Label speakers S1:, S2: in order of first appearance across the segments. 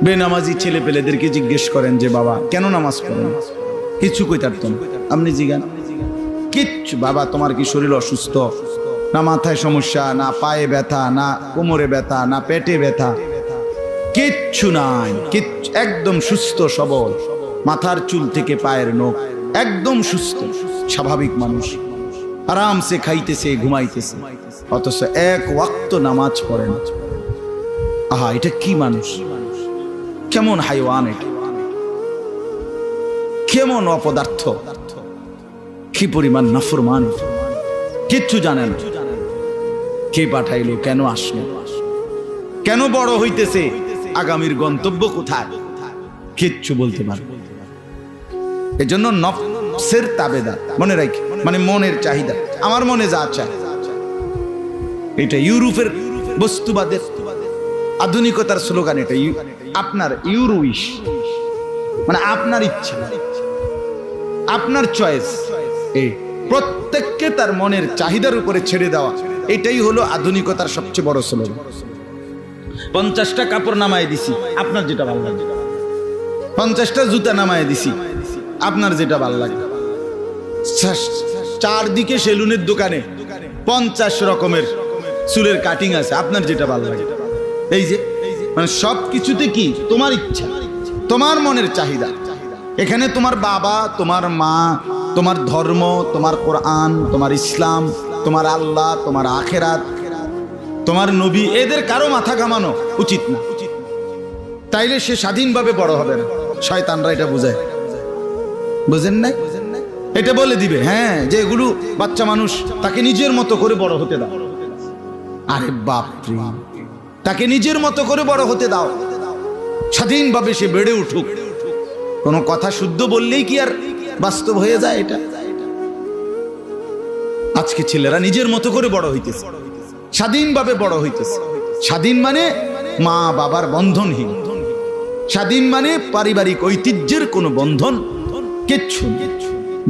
S1: বেনামাজি ছেলে পেলেদেরকে জিজ্ঞেস করেন যে বাবা কেন নামাজ পড়েন, কিছু কইতারতেন আপনি জিগান কিচ্ছু। বাবা তোমার কি শরীর অসুস্থ, না মাথায় সমস্যা, না পায়ে ব্যথা, না কোমরে ব্যথা, না পেটে ব্যথা, কিচ্ছু নাই, একদম সুস্থ সবল, মাথার চুল থেকে পায়ের নখ একদম সুস্থ স্বাভাবিক মানুষ, আরামসে খাইতেছে ঘুমাইতেছে, অথচ এক ওয়াক্ত নামাজ পড়ে না। আহা, এটা কি মানুষ, কেমন হাইওয়ান, এটা কেমন অপদার্থ, কি পরিমাণ নাফরমান, কিচ্ছু জানে না। কে পাঠাইলো, কেন আসলো, কেন বড় হইতেছে, আগামীর গন্তব্য কোথায়, কিচ্ছু বলতে পারবে। এজন্য নফসের তাবেদার মনে রাখি, মানে মনের চাহিদা, আমার মনে যা চায়। এটা ইউরোপের বস্তুবাদের আধুনিকতার স্লোগান, এটা আপনার ইউরোইশ, মানে আপনার ইচ্ছা, আপনার চয়েস, এই প্রত্যেককে তার মনের চাহিদার উপরে ছেড়ে দেওয়া, এটাই হলো আধুনিকতার সবচেয়ে বড় স্লোগান। 50টা কাপড় নামায় দিছি, আপনার যেটা ভালো লাগে, 50টা জুতা নামায় দিছি, আপনার যেটা ভালো লাগে। চারদিকে সেলুনের দোকানে 50 রকমের চুলের কাটিং আছে, আপনার যেটা ভালো লাগে। এই যে মানে সব কিছুতে কি তোমার ইচ্ছা, তোমার মনের চাহিদা। এখানে তোমার বাবা, তোমার মা, তোমার ধর্ম, তোমার কোরআন, তোমার ইসলাম, তোমার আল্লাহ, তোমার আখেরাত, তোমার নবী, এদের কারো মাথা ঘামানো উচিত না। তাইলে সে স্বাধীনভাবে বড় হবে না। শয়তানরা এটা বুঝায়, বুঝেন নাই? এটা বলে দিবে হ্যাঁ যে এগুলো বাচ্চা মানুষ, তাকে নিজের মতো করে বড় হতে দাও। আরে বাপরে, তাকে নিজের মতো করে বড় হতে দাও, স্বাধীনভাবে সে বেড়ে উঠুক। কোনো কথা শুদ্ধ বললেই কি আর বাস্তব হয়ে যায়? এটা আজকে ছেলেরা নিজের মতো করে বড় হইতেছে, স্বাধীনভাবে বড় হইতেছে। স্বাধীন মানে মা বাবার বন্ধনহীন, স্বাধীন মানে পারিবারিক ঐতিহ্যের কোনো বন্ধন কিচ্ছু,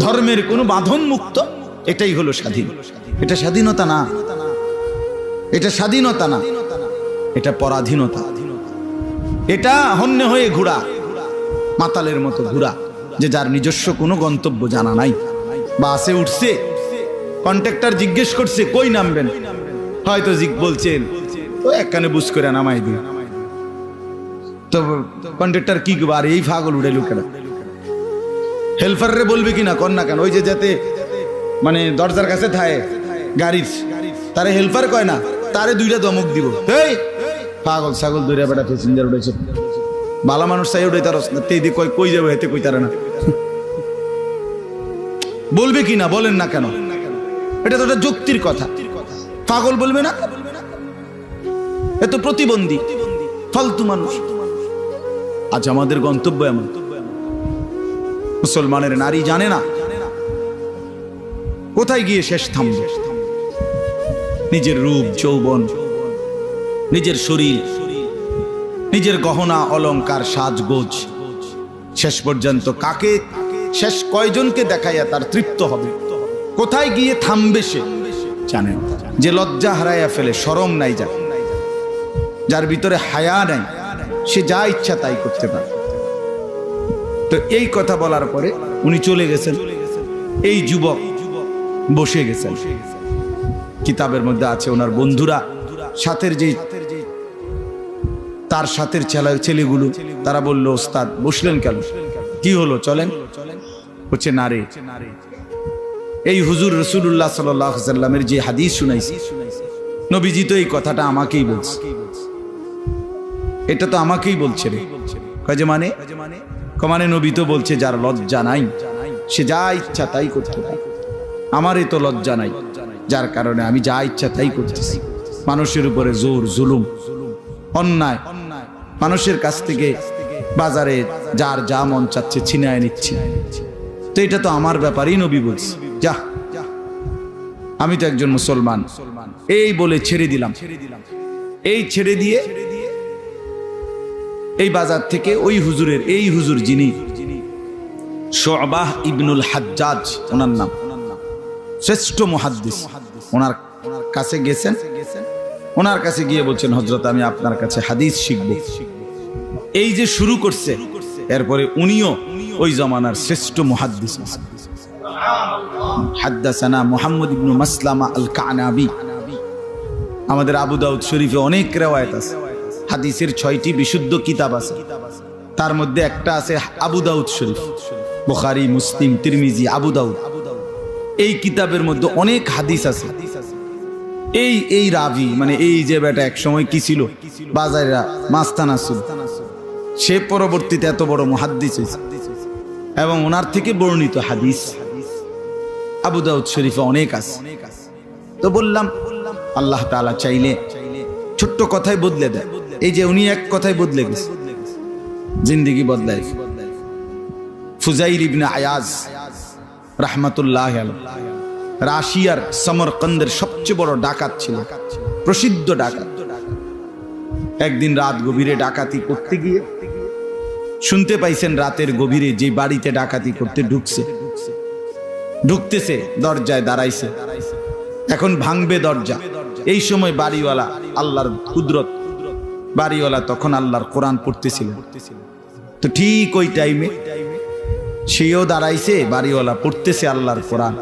S1: ধর্মের কোনো বাঁধন মুক্ত, এটাই হলো স্বাধীন। এটা স্বাধীনতা না, এটা স্বাধীনতা না, এটা পরাধীনতা। এটা হন্যে হয়ে ঘোরা, মাতালের মতো ঘোরা, যে যার নিজস্ব কোনো গন্তব্য জানা নাই। বাসে উঠছে, কন্ট্রাক্টর জিজ্ঞেস করছে কই নামবেন, হয়তো বলছেন তো এক কানে বুঝ করে নামাই দিন। তো কন্ট্রাক্টর কি আর এই পাগল উড়ে লোকেরা হেল্পাররে বলবে কিনা কর না কেন, ওই যে যাতে মানে দরজার কাছে থাকে গাড়ির, তারে হেল্পার কয় না, তারে 2টা দমক দিব। এই পাগল ছাগল দূরে বেটা প্যাসেঞ্জার উঠেছে, ভালো মানুষ চাই উঠে তার তেদি কয় কই যাবে, হেতে কই তারে না বলবে কিনা, বলেন না কেন? এটা তো একটা যুক্তির কথা, পাগল বলবে না? এত প্রতিবন্ধী ফালতু মানুষ। আজ আমাদের গন্তব্য এমন, মুসলমানের নারী জানে না কোথায় গিয়ে শেষ থামবে। নিজের রূপ যৌবন, নিজের শরীর, নিজের গহনা অলংকার সাজগোজ, শেষ পর্যন্ত কাকে, শেষ কয়জনকে দেখাইয়া তার তৃপ্ত হবে, কোথায় গিয়ে থামবে সে জানে। যে লজ্জা হারাইয়া ফেলে, শরম নাই, যার ভিতরে হায়া নাই, সে যা ইচ্ছা তাই করতে পারে। তো এই কথা বলার পরে উনি চলে গেছেন, এই যুবক বসে গেছেন। কিতাবের মধ্যে আছে ওনার বন্ধুরা, সাথের যে তার সাথের ছেলেগুলো, তারা বলল ওস্তাদ বসলেন কেন, কি হলো, চলেন। হচ্ছে না রে, এই হুজুর রাসূলুল্লাহ সাল্লাল্লাহু আলাইহি ওয়াসাল্লামের যে হাদিস শুনাইছি, নবীজি তো এই কথাটা আমাকেই বলছে, এটা তো আমাকেই বলছে রে। কয় যে মানে নবী তো বলছে যার লজ্জা নাই সে যা ইচ্ছা তাই করতে পারে, আমারই তো লজ্জা নাই, যার কারণে আমি যা ইচ্ছা তাই করতেছি। মানুষের উপরে জোর জুলুম অন্যায়, মানুষের কাছ থেকে বাজারে যার যা মন চাচ্ছে ছিনায় নিচ্ছে, তো এটা তো আমার ব্যাপারই নবী বলছে, যা আমি তো একজন মুসলমান, এই বলে ছেড়ে দিলাম। এই ছেড়ে দিয়ে এই বাজার থেকে ওই হুজুরের, এই হুজুর যিনি শুআবাহ ইবনুল হাজ্জাজ ওনার নাম, শ্রেষ্ঠ মুহাদ্দিস, ওনার কাছে গেছেন। ওনার কাছে গিয়ে বলছেন হযরত আমি আপনার কাছে হাদিস শিখব। এই যে শুরু করছে, এরপরে উনিও ওই জমানার শ্রেষ্ঠ মুহাদ্দিস। হাদ্দাসানা মুহাম্মদ ইবনে মাসলামা আল কানাবি। আমাদের আবু দাউদ শরীফে অনেক রিওয়ায়াত আছে, হাদিসের 6টি বিশুদ্ধ কিতাব আছে, তার মধ্যে একটা আছে আবু দাউদ শরীফ। বুখারী, মুসলিম, তিরমিজি, আবু দাউদ, এই কিতাবের মধ্যে অনেক হাদিস আছে। এই রাবি মানে এই যে বেটা এক সময় কি ছিল, বাজারেরা মাস্তানা ছিল, সে পরবর্তীতে এত বড় মুহাদ্দিস হয়েছে এবং ওনার থেকে বর্ণিত হাদিস আবু দাউদ শরীফে অনেক আছে। তো বললাম আল্লাহ তাআলা চাইলে ছোট্ট কথাই বদলে দেয়। এই যে উনি এক কথাই বদলে গেছে, জিন্দেগি বদলায়। ফুজাইল ইবনে আয়াজ রাহমাতুল্লাহ আলাইহি রাশিয়ার সমরকন্দের সবচেয়ে বড় ডাকাত ছিল, প্রসিদ্ধ ডাকাত। একদিন রাত গভীরে ডাকাতি করতে গিয়ে শুনতে পাইছেন রাতের গভীরে যে বাড়িতে ডাকাতি করতে ঢুকতেছে, দরজায় দাঁড়াইছে, এখন ভাঙবে দরজা। এই সময় বাড়িওয়ালা, আল্লাহর কুদরত, বাড়িওয়ালা তখন আল্লাহর কোরআন পড়তেছিল। তো ঠিক ওই টাইমে সেও দাঁড়াইছে, বাড়িওয়ালা পড়তেছে আল্লাহর কোরআন।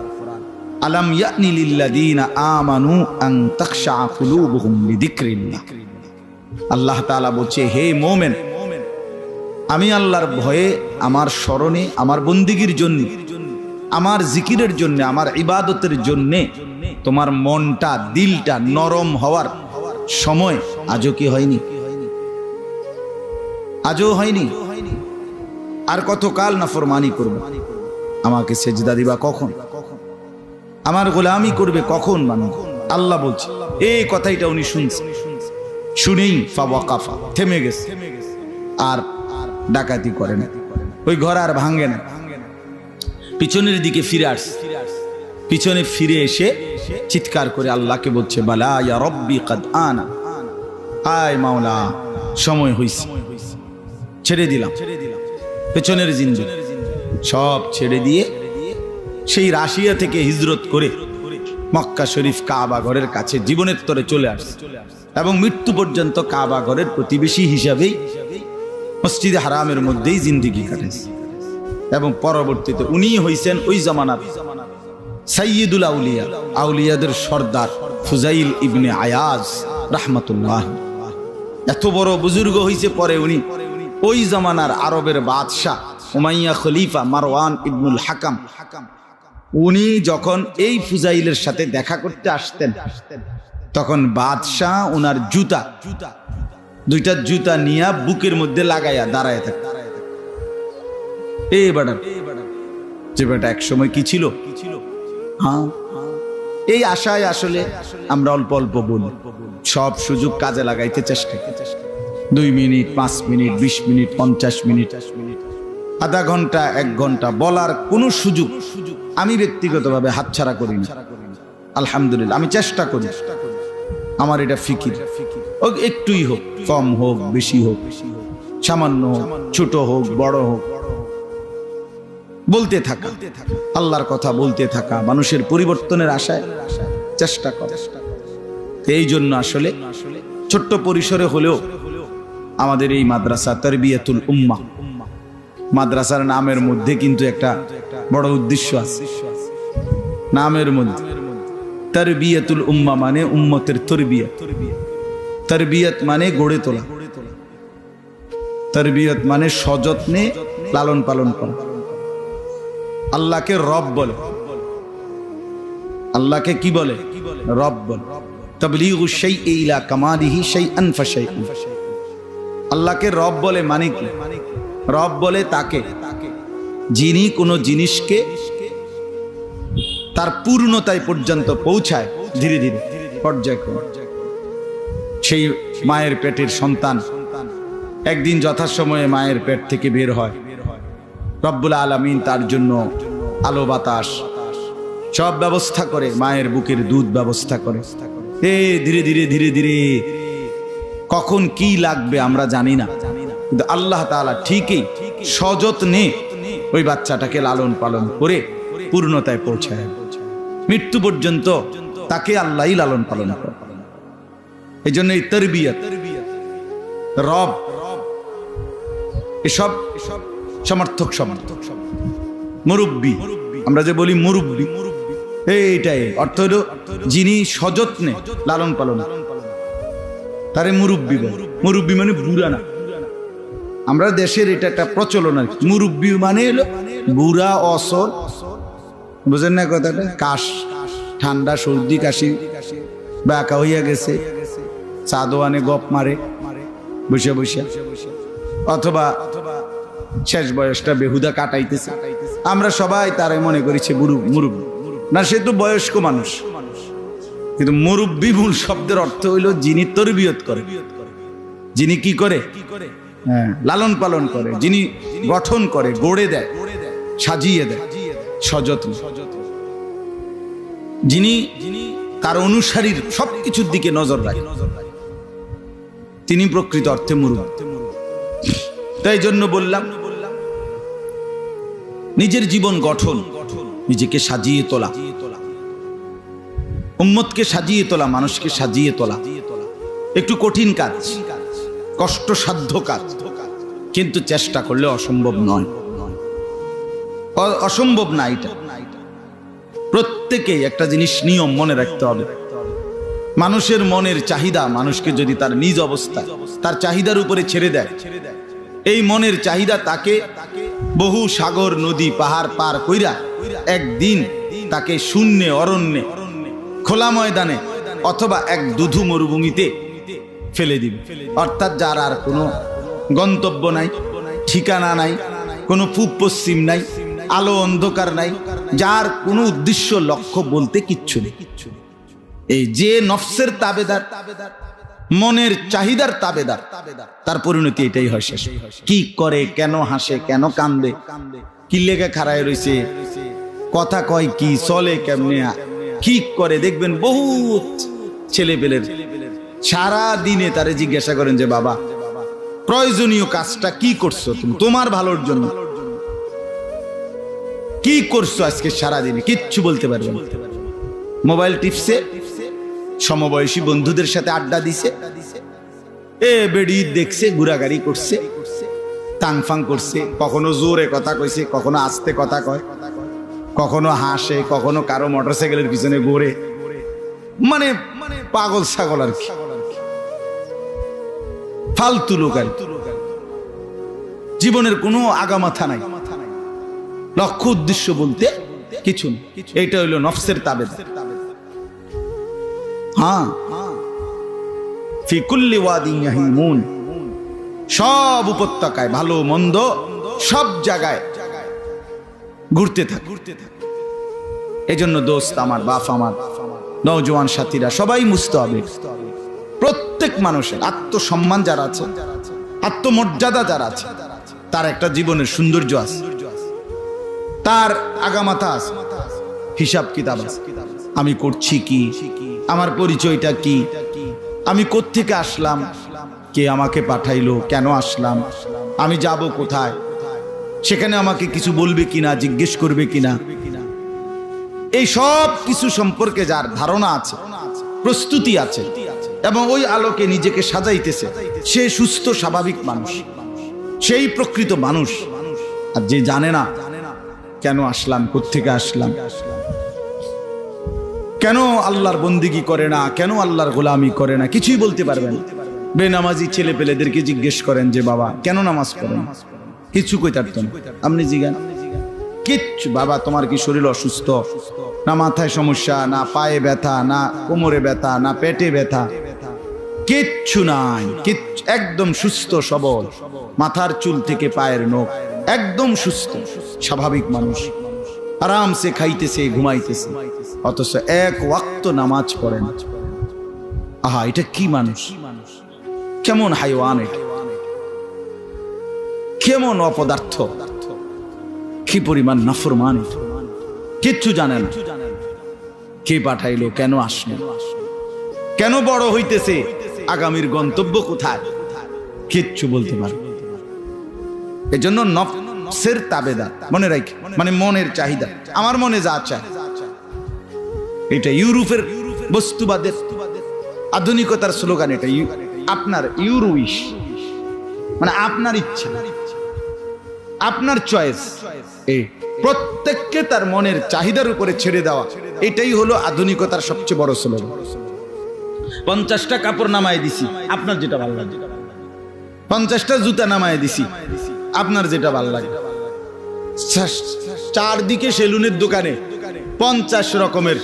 S1: আলাম ইয়ানি লিল্লাযীনা আমানু আন তাখশা কুলুবুহুম লিযিকরিল্লাহ। আল্লাহ তাআলা বলছে, হে মুমিন, আমি আল্লাহর ভয়ে, আমার স্মরণে, আমার বন্দিগির জন্য, আমার জিকিরের জন্য, আমার ইবাদতের জন্য তোমার মনটা, দিলটা নরম হওয়ার সময় আজও কি হয়নি? আজও হয়নি? আর কতকাল নাফরমানি করবে? আমাকে সেজদা দিবা কখন? আমার গোলামি করবে কখন? মানে আল্লাহ বলছে এই কথাইটা উনি শুনছে, শুনেই ফাওয়াকাফা, থেমে গেছে, আর ডাকাতি করে না, ওই ঘর আর ভাঙে না। পিছনের দিকে ফিরে আসছে, পিছনে ফিরে এসে চিৎকার করে আল্লাহকে বলছে, বালা ইয়া রব্বি কাদ আনা, আয় মাওলা সময় হইছে, ছেড়ে দিলাম পেছনের জিন্দেগি সব ছেড়ে দিয়ে সেই রাশিয়া থেকে হিজরত করে মক্কা শরীফ কাবা ঘরের কাছে জীবনের তরে চলে আসছে এবং মৃত্যু পর্যন্ত কাবা ঘরের প্রতিবেশী হিসাবেই মসজিদে হারামের মধ্যেই জিন্দেগি কাটেছে। এবং পরবর্তীতে উনি হইছেন ওই জামানার সাইয়্যিদুল আউলিয়া, আউলিয়াদের সর্দার ফুজাইল ইবনে আয়াজ রাহমাতুল্লাহ। এত বড় বুজুর্গ হইছে পরে উনি ওই জামানার আরবের বাদশাহ উমাইয়া খলিফা মারওয়ান ইবনুল হাকাম, উনি যখন এই ফুজাইলের সাথে দেখা করতে আসতেন তখন বাদশাহ ওনার জুতা, দুইটা জুতা নিয়ে বুকের মধ্যে লাগাইয়া দাঁড়ায় থাকে। এই বেটা, যে বেটা এক সময় কি ছিল? হ্যাঁ, এই আশায় আসলে আমরা অল্প অল্প বলি, সব সুযোগ কাজে লাগাইতে চেষ্টা করি। 2 মিনিট, 5 মিনিট, 20 মিনিট, 50 মিনিট, আধা ঘন্টা, 1 ঘন্টা বলার কোনো সুযোগ আমি ব্যক্তিগতভাবে হাতছাড়া করি না। আলহামদুলিল্লাহ, আমি চেষ্টা করি। আমার এটা ফিকির, একটুই হোক, কম হোক, বেশি হোক, সামান্য হোক, ছোট হোক, বড় হোক, বলতে থাকা, আল্লাহর কথা বলতে থাকা, মানুষের পরিবর্তনের আশায় চেষ্টা করা। এই জন্য আসলে ছোট্ট পরিসরে হলেও আমাদের এই মাদ্রাসা তারবিয়াতুল উম্মাহ, মাদ্রাসার নামের মধ্যে কিন্তু একটা বড় উদ্দেশ্য আছে। নামের মধ্যে তারবিয়াতুল উম্মাহ মানে উম্মতের তরবিয়ত, তারবিয়ত মানে গড়ে তোলা, তারবিয়ত মানে সযত্নে লালন পালন করা। আল্লাহকে রব বলে, আল্লাহকে কি বলে? রব বলে। তাবলীগু শাইই ইলা কামালিহি শাইআন ফাশাইআন। আল্লাহকে রব বলে মানে কি? রব বলে তাকে যিনি কোনো জিনিসকে তার পূর্ণতায় পর্যন্ত পৌঁছায় ধীরে ধীরে, পর্যায়ক্রমে। সেই মায়ের পেটের সন্তান একদিন যথাসময়ে মায়ের পেট থেকে বের হয়, রব্বুল আলামিন তার জন্য আলো বাতাস সব ব্যবস্থা করে, মায়ের বুকের দুধ ব্যবস্থা করে। ধীরে ধীরে ধীরে ধীরে কখন কি লাগবে আমরা জানি না, কিন্তু আল্লাহ তাআলা ঠিকই সযত্নে ওই বাচ্চাটাকে লালন পালন করে পূর্ণতায় পৌঁছায়। মৃত্যু পর্যন্ত তাকে আল্লাহই লালন পালন করে। এই জন্য এই তারবিয়ত, রব এসব সমর্থক শব্দ। মুরব্বি, আমরা যে বলি মুরব্বি, এইটাই অর্থ হলো যিনি সযত্নে লালন পালন, তারে মুরব্বি বলে। মুরব্বি মানে বুড়া না, আমরা দেশের এটা একটা প্রচলন আর কি। মুরব্বি মানে হলো বুড়া অসল, বুঝেন না কথাটা? কাশ, ঠান্ডা, সর্দি, কাশি, বাঁকা হইয়া গেছে, চা দোয়ানে গপ মারে বসে বসে, অথবা শেষ বয়সটা বেহুদা কাটাইতেছে, আমরা সবাই তারাই মনে করেছি মুরব্বি না, সে তো বয়স্ক মানুষ। কিন্তু মুরব্বি মূল শব্দের অর্থ হইল যিনি তরবিয়ত করে, যিনি কি করে, হ্যাঁ, লালন পালন করে, যিনি গঠন করে, গড়ে দেয়, সাজিয়ে দেয় সযত্ন, যিনি তার অনুসারীর সবকিছুর দিকে নজর রাখে, তিনি প্রকৃত অর্থে মুরব্বি। তাই জন্য বললাম, নিজের জীবন গঠন, নিজেকে সাজিয়ে তোলা, উম্মতকে সাজিয়ে তোলা, মানুষকে সাজিয়ে তোলা একটু কঠিন কাজ, কষ্টসাধ্য কাজ, কিন্তু চেষ্টা করলে অসম্ভব নয়, অসম্ভব না। এটা প্রত্যেকেই একটা জিনিস নিয়ম মনে রাখতে হবে, মানুষের মনের চাহিদা মানুষকে যদি তার নিজ অবস্থায় তার চাহিদার উপরে ছেড়ে দেয়, এই মনের চাহিদা তাকে বহু সাগর নদী পাহাড় পার কইরা একদিন তাকে শূন্যে, অরণ্যে, খোলা ময়দানে অথবা এক দুধু মরুভূমিতে ফেলে দিবে। অর্থাৎ যার আর কোনো গন্তব্য নাই, ঠিকানা নাই, কোনো পূব পশ্চিম নাই, আলো অন্ধকার নাই, যার কোনো উদ্দেশ্য লক্ষ্য বলতে কিচ্ছু নেই। এই যে নফসের তাবেদার, মনের চাহিদার তাবেদার, তার পরিণতি এটাই হয় শেষ। কি করে, কেন হাসে, কেন কান্দে, কি লেগে খাড়ায় রয়েছে, কথা কয় কি, চলে কেমনে, কি করে, দেখবেন বহুত ছেলে পেলের সারা দিনে তারে জিজ্ঞাসা করেন যে বাবা প্রয়োজনীয় কাজটা কি করছো তুমি, তোমার ভালোর জন্য কি করছো আজকে সারাদিনে, কিচ্ছু বলতে পারবে না। মোবাইল টিপসে, সমবয়সী বন্ধুদের সাথে আড্ডা দিছে, এ বেড়ি দেখছে, ঘুরাগাড়ি করছে, টাংফাং করছে, কখনো জোরে কথা কইছে, কখনো আস্তে কথা কয়, কখনো হাসে, কখনো কারো মোটরসাইকেলের পিছনে ঘোরে, মানে পাগল ছাগল আর কি, ফালতু লোক আর কি। জীবনের কোনো আগামাথা নাই, লক্ষ্য উদ্দেশ্য বলতে কিছু নেই। এইটা হইল নফসের তাবেদার। হ্যাঁ, ফি কুল্লি ওয়াদিন ইয়াহিমুন, সব উপত্যকায় ভালো মন্দ সব জায়গায় ঘুরতে থাকে। এই জন্য দোস্ত আমার, বাপ আমার, নওজোয়ান সাথীরা সবাই বুঝতে হবে, প্রত্যেক মানুষের আত্মসম্মান যারা আছে, আত্মমর্যাদা যারা আছে, তার একটা জীবনের সৌন্দর্য আছে, তার আগামাথা আছে, হিসাব কিতাব আছে। আমি করছি কি, আমার পরিচয়টা কি, আমি কোত্থেকে আসলাম, কে আমাকে পাঠাইলো, কেন আসলাম, আমি যাব কোথায়, সেখানে আমাকে কিছু বলবে কিনা, জিজ্ঞেস করবে কিনা, এই সব কিছু সম্পর্কে যার ধারণা আছে, প্রস্তুতি আছে, এবং ওই আলোকে নিজেকে সাজাইতেছে, সে সুস্থ স্বাভাবিক মানুষ, সেই প্রকৃত মানুষ। আর যে জানে না কেন আসলাম, কোত্থেকে আসলাম, কেন আল্লাহর বন্দিগি করে না, কেন আল্লাহর গোলামি করে না, কিছুই বলতে পারবেন। বেনামাজি ছেলে পেলেদেরকে জিজ্ঞেস করেন যে বাবা কেন নামাজ পড়েন, কিছু কই তারতেন, আপনি জিজ্ঞান কিচ্ছু, বাবা তোমার কি শরীর অসুস্থ, না মাথায় সমস্যা, না পায়ে ব্যথা, না কোমরে ব্যথা, না পেটে ব্যথা, কিচ্ছু নাই, একদম সুস্থ সবল, মাথার চুল থেকে পায়ের নখ একদম সুস্থ স্বাভাবিক মানুষ, আরামসে খাইতেছে, ঘুমাইতেছে, অথচ এক ওয়াক্ত নামাজ পড়ে না। আহা, এটা কি মানুষ, কেমন হাইওয়ান, এটা কেমন অপদার্থ, কি পরিমাণ নাফরমান, কিচ্ছু জানে না কে পাঠাইলো, কেন আসলো, কেন বড় হইতেছে, আগামীর গন্তব্য কোথায়, কিচ্ছু বলতে পারে। এজন্য নফসের তাবেদার মনে রাখ, মানে মনের চাহিদা, আমার মনে যা চায়। এটা ইউরোপের বস্তুবাদের আধুনিকতার স্লোগান, এটা আপনার ইউরোইশ, মানে আপনার ইচ্ছা, আপনার চয়েস। এই প্রত্যেককে তার মনের চাহিদার উপরে ছেড়ে দেওয়া, এটাই হলো আধুনিকতার সবচেয়ে বড় স্লোগান। 50টা কাপড় নামায় দিছি, আপনার যেটা ভালো লাগে। 50টা জুতা নামায় দিছি, আপনার যেটা ভালো লাগে। চারদিকে সেলুনের দোকানে 50 রকমের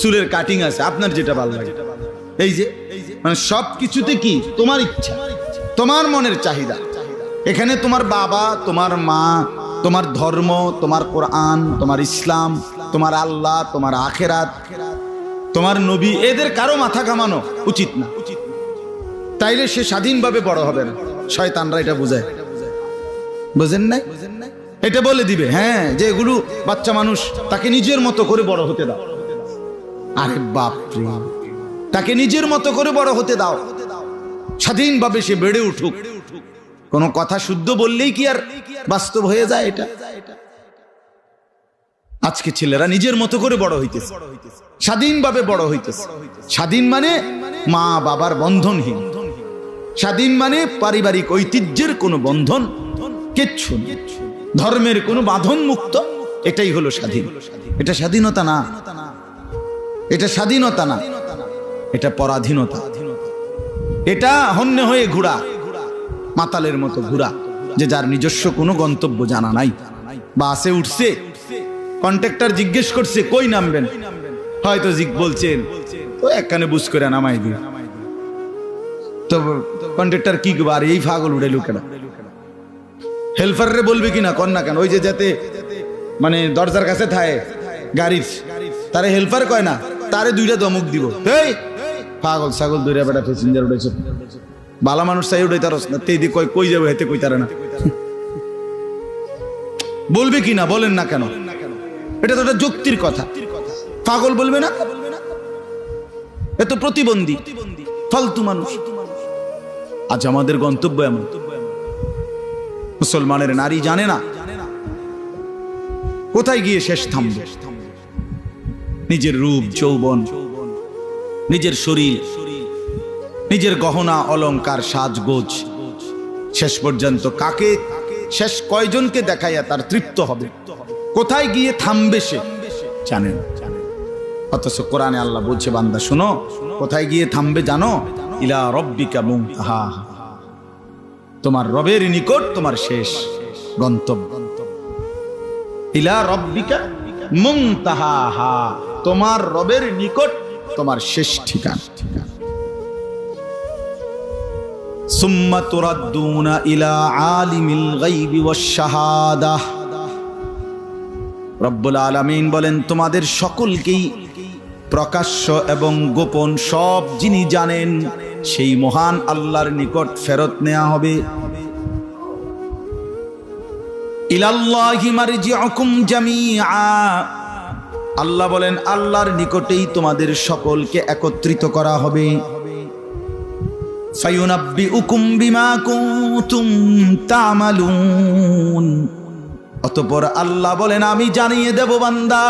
S1: চুলের কাটিং আছে, আপনার যেটা ভালো লাগে। এই যে মানে সবকিছুতে কি তোমার ইচ্ছা, তোমার মনের চাহিদা। এখানে তোমার বাবা, তোমার মা, তোমার ধর্ম, তোমার কোরআন, তোমার ইসলাম, তোমার আল্লাহ, তোমার আখেরাত, তোমার নবী, এদের কারো মাথা ঘামানো উচিত না। তাইলে সে স্বাধীনভাবে বড় হবে না। শয়তানরা এটা বুঝায়, বুঝেন নাই? এটা বলে দিবে হ্যাঁ যে এগুলো বাচ্চা মানুষ, তাকে নিজের মতো করে বড় হতে দাও। আরে বাপ রে, তাকে নিজের মতো করে বড় হতে দাও, স্বাধীনভাবে সে বেড়ে উঠুক। কোন কথা শুদ্ধ বললেই কি আর বাস্তব হয়ে যায়? এটা আজকে ছেলেরা নিজের মতো করে বড় হইতেছে, স্বাধীনভাবে বড় হইতেছে। স্বাধীন মানে মা বাবার বন্ধনহীন, স্বাধীন মানে পারিবারিক ঐতিহ্যের কোনো বন্ধন কিচ্ছু নেই, ধর্মের কোনো বাঁধন মুক্ত। এটাই হলো স্বাধীন। এটা স্বাধীনতা না, এটা স্বাধীনতা না, এটা পরাধীনতা। এটা হন্যে হয়ে ঘোরা, মাতালের মতো ঘোরা, যে যার নিজস্ব কোনো গন্তব্য জানা নাই। বাসে উঠছে, কন্ট্রাক্টর জিজ্ঞেস করছে কই নামবেন, হয়তো বলছেন তো এক কানে বুঝ করে নামাই দিই। তো কন্ট্রাক্টর কি আর এই ফাগল উড়ে লুকেনা, হেল্পাররে বলবে কিনা কর না কেন? ওই যে যাতে মানে দরজার কাছে থাকে গাড়ির, তারে হেল্পার কয় না, তারে 2টা দমক দিব। এই পাগল ছাগল দৌড়া বেটা প্যাসেঞ্জার উঠেছে, বালা মানুষ চাই উঠে তার না, তেই দিয়ে কই যাবে, হেতে কই তারে না। বলবে কিনা বলেন না কেন? এটা তো একটা যুক্তির কথা। পাগল বলবে না, এত প্রতিবন্ধী ফালতু মানুষ। আজ আমাদের গন্তব্য এমন, মুসলমানের নারী জানে না কোথায় গিয়ে শেষ থামবে। নিজের রূপ যৌবন, নিজের শরীর, নিজের গহনা অলংকার সাজগোজ, শেষ পর্যন্ত কাকে শেষ কয়জনকে দেখাইয়া তার তৃপ্ত হবে, কোথায় গিয়ে থামবে সে জানেন। অথচ কোরআনে আল্লাহ বলছে বান্দা শুনো, কোথায় গিয়ে থামবে জানো? ইলা রব্বিকা মুনতাহা, তোমার রবের নিকট তোমার শেষ গন্তব্য। ইলা রব্বিকা মুনতাহা, তোমার রবের নিকট তোমার শেষ ঠিকানা। সুম্মা তুরাদ্দুনা ইলা আলিমিল গায়বি ওয়াশ শাহাদাহ, রব্বুল আলামিন বলেন তোমাদের সকলকেই প্রকাশ্য এবং গোপন সব যিনি জানেন সেই মহান আল্লাহর নিকট ফেরত নেওয়া হবে। ইলাল্লাহি মারজিউকুম জামিআ, আল্লাহ বলেন আল্লাহর নিকটেই তোমাদের সকলকে একত্রিত করা হবে। ফায়ুনাব্বিউকুম বিমা কুনতুম তা'মালুন, অতঃপর আল্লাহ বলেন আমি জানিয়ে দেব বান্দা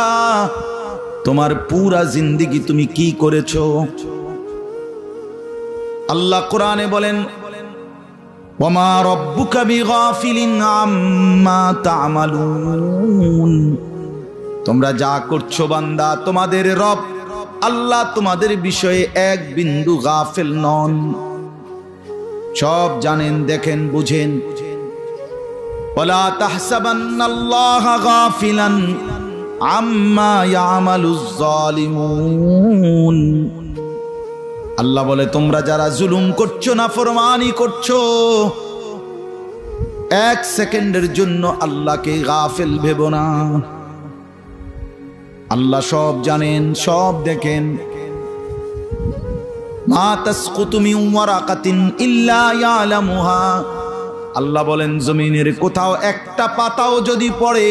S1: তোমার পুরা জিন্দেগি তুমি কি করেছো। আল্লাহ কোরআনে বলেন ওয়ামা রাব্বুকা বিগাফিলিন আম্মা তা'মালুন, তোমরা যা করছো বান্দা তোমাদের রব আল্লাহ তোমাদের বিষয়ে এক বিন্দু গাফিল নন, সব জানেন, দেখেন, বুঝেন। ওয়ালা তাহসাবান্নাল্লাহা গাফিলান আম্মা ইয়ামালুজ জালিমুন, আল্লাহ বলে তোমরা যারা জুলুম করছো, নাফরমানি করছো, এক সেকেন্ডের জন্য আল্লাহকে গাফিল ভেবো না। আল্লাহ সব জানেন, সব দেখেন। মা তাসকুতু মিন ওয়ারাকাতিন ইল্লা ইয়ালামুহা, আল্লাহ বলেন জমিনের কোথাও একটা পাতাও যদি পড়ে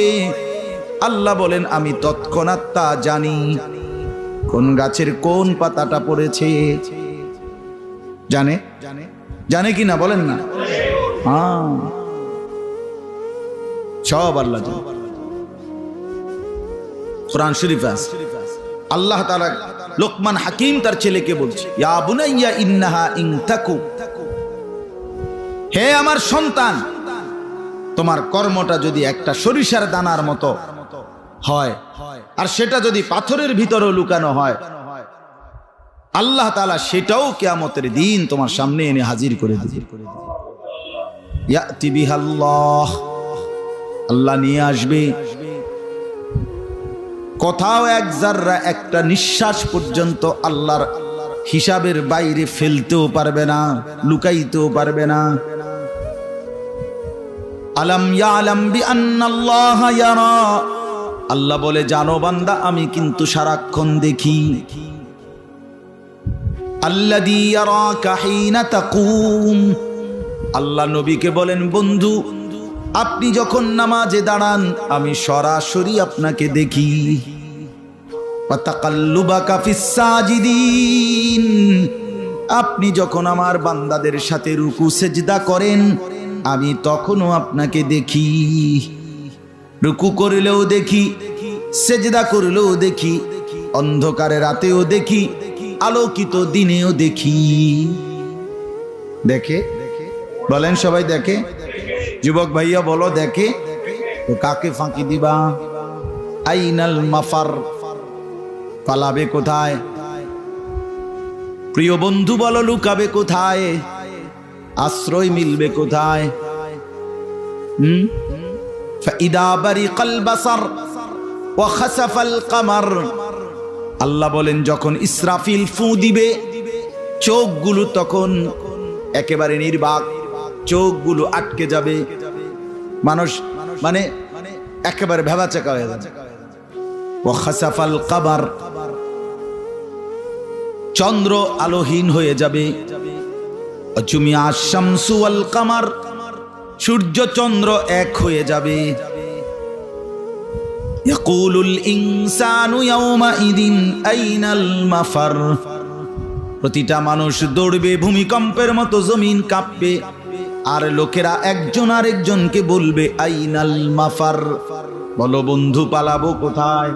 S1: আল্লাহ বলেন আমি তৎক্ষণাৎ তা জানি। কোন গাছের কোন পাতাটা পড়েছে জানে, জানে কি না বলেন না? হ্যাঁ, সব আল্লাহ জানে। কোরআন শরীফ আছে আল্লাহ তাআলা লোকমান হাকিম তার ছেলেকে বলছে ইয়া বুনাইয়া ইন্নাহা ইন তাকু, হে আমার সন্তান তোমার কর্মটা যদি একটা সরিষার দানার মতো হয় আর সেটা যদি পাথরের ভিতরেও লুকানো হয়, আল্লাহ তাআলা সেটাও কিয়ামতের দিন তোমার সামনে এনে হাজির করে দিবে। ইয়াতি বিহাল্লাহ, আল্লাহ নিয়ে আসবে। কোথাও এক জাররা, একটা নিঃশ্বাস পর্যন্ত আল্লাহর হিসাবের বাইরে ফেলতেও পারবে না, লুকাইতেও পারবে না। আলাম ইয়ালাম বিআন্নাল্লাহা ইয়ারা, আল্লাহ বলে জানো বান্দা আমি কিন্তু সারাক্ষণ দেখি। আল্লাযী ইয়ারাকা হিনা তাকুম, আল্লাহ নবীকে বলেন বন্ধু আপনি যখন নামাজে দাঁড়ান আমি সরাসরি আপনাকে দেখি। ওয়া তাকাল্লুবাকা ফিস সাজিদিন, আপনি যখন আমার বান্দাদের সাথে রুকু সেজদা করেন আমি তখনও আপনাকে দেখি। রুকু করলেও দেখি, সেজদা করলেও দেখি, অন্ধকারে রাতেও দেখি, আলোকিত দিনেও দেখি। দেখে বলেন সবাই দেখে? যুবক ভাইয়া বলো দেখে? তো কাকে ফাঁকি দিবা? আইনাল মাফার, পালাবে কোথায়? প্রিয় বন্ধু বলো লুকাবে কোথায়? আশ্রয় মিলবে কোথায়? ফাইদা বারিকাল বাসার ওয়া খাসাফাল কামার, আল্লাহ বলেন যখন ইসরাফিল ফু দিবে চোখগুলো তখন একেবারে নির্বাক, চোখগুলো আটকে যাবে, মানুষ মানে একেবারে ভেবাচাকা হয়ে যাবে। ওয়া খাসাফাল কামার, চন্দ্র আলোহীন হয়ে যাবে। জুমিয়া শামসু ওয়াল কামার, সূর্য চন্দ্র এক হয়ে যাবে। ইয়াকুলুল ইনসানু ইয়াওমাইদিন আইনাল মাফার, প্রতিটা মানুষ দৌড়বে, ভূমিকম্পের মতো জমিন কাঁপবে, আর লোকেরা একজন আরেকজনকে বলবে আইনাল মাফার, বলো বন্ধু পালাবো কোথায়,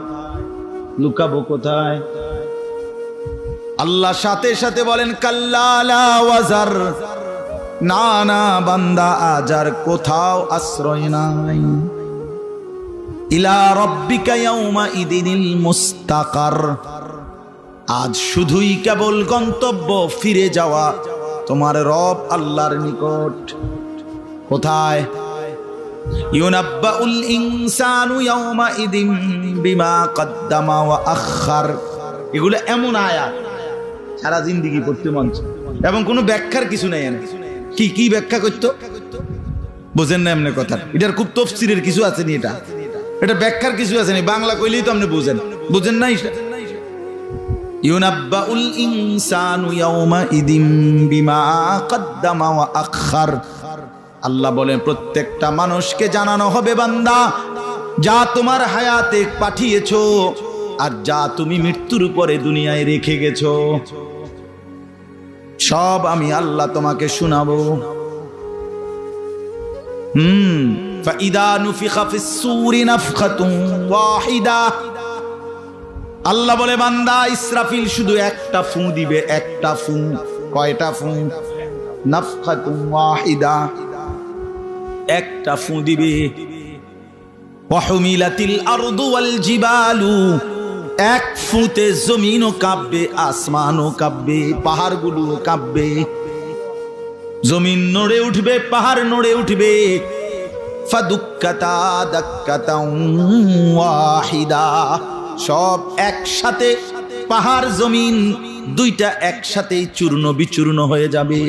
S1: লুকাবো কোথায়? আল্লাহ সাথে সাথে বলেন কাল্লা লা ওয়াজার, না না বান্দা আজ আর কোথাও আশ্রয় নাই। ইলা রাব্বিকা ইয়াওমাইদিনিল মুস্তাকার, আজ শুধুই কেবল গন্তব্য ফিরে যাওয়া তোমার রব আল্লাহর নিকট। কোথায়? ইউনাব্বাউল ইনসানু ইয়াওমাইদিন বিমা কদ্দামা ওয়া আখার, এগুলো এমন আয়াত সারা জিন্দেগি পড়তে মন চায় এবং কোনো ব্যাখ্যার কিছু নাই। কি কি ব্যাখ্যা করতো বোঝেন না এমনি কথা, এটার খুব তফসিরের কিছু আছে নি, এটা ব্যাখ্যার কিছু আছে নি, বাংলা কইলেই তো আপনি বুঝেন না। ইউনাব্বাউল ইনসানু ইয়াওমাইদিন বিমা কদ্দামা ওয়া আখার, আল্লাহ বলেন প্রত্যেকটা মানুষকে জানানো হবে বান্দা যা তোমার হায়াতে পাঠিয়েছো আর যা তুমি মৃত্যুর উপরে দুনিয়ায় রেখে গেছো সব আমি আল্লাহ তোমাকে শোনাবো। ফাইদা নুফিখা ফিস সূরি নাফখাতুন ওয়াহিদা, আল্লাহ বলে বান্দা ইসরাফিল শুধু একটা ফু দিবে, একটা ফু। কয়টা ফু? নাফখাতুন ওয়াহিদা, একটা ফু দিবে। ওয়া হুমিলাতিল আরদু ওয়াল জিবালু, এক ফুতে জমিনও কাঁপবে, আসমানও কাঁপবে, পাহাড়গুলো কাঁপবে, জমিন নড়ে উঠবে, পাহাড় নড়ে উঠবে। ফাদুক্কাতা দাক্কাতাও ওয়াহিদা, সব একসাথে, পাহাড় জমিন দুইটা একসাথেই চূর্ণ বিচূর্ণ হয়ে যাবে।